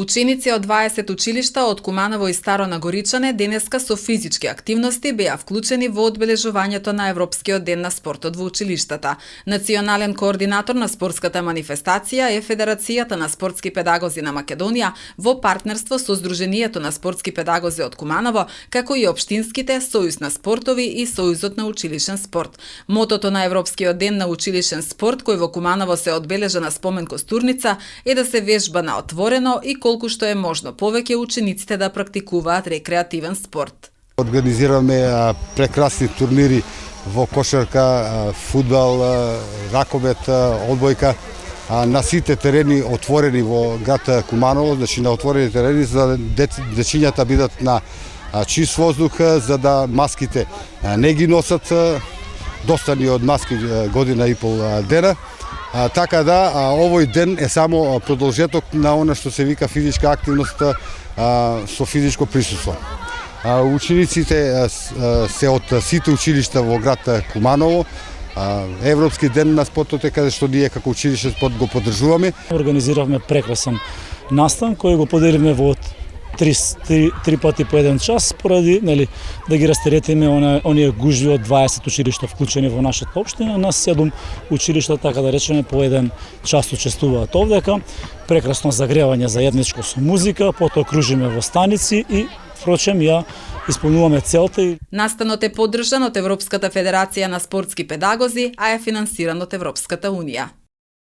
Ученици од 20 училишта од Куманово и Старо Нагоричане денеска со физички активности беа вклучени во одбележувањето на Европскиот ден на спортот во училиштата. Национален координатор на спортската манифестација е Федерацијата на спортски педагози на Македонија во партнерство со Сдруженијето на спортски педагози од Куманово, како и општинските Сојуз на спортови и Сојузот на училишен спорт. Мотото на Европскиот ден на училишен спорт, кој во Куманово се одбележа на спомен костурница, е да се вежба на отворено и колку што е можно повеќе учениците да практикуваат рекреативен спорт. Организираме прекрасни турнири во кошарка, фудбал, ракомет, одбојка на сите терени отворени во град Куманово, значи на отворени терени за да дечињата бидат на чист воздух, за да маските не ги носат, доста ни од маски година и пол дена. Така да, овој ден е само продолжеток на она што се вика физичка активност со физичко присуство. Учениците се од сите училишта во град Куманово. Европски ден на спортот е каде што ние како училишен спорт го поддржуваме. Организиравме прекрасен настан кој го поделивме во три пати по еден час, поради да ги растеретиме оние гужви од 20 училишта вклучени во нашата општина. На 7 училишта, така да речеме, по еден час учествуваат овдека. Прекрасно загревање заедничко со музика, потоа кружиме во станици и впрочем ја исполнуваме целта. Настанот е поддржан од Европската федерација на спортски педагози, а е финансиран од Европската унија.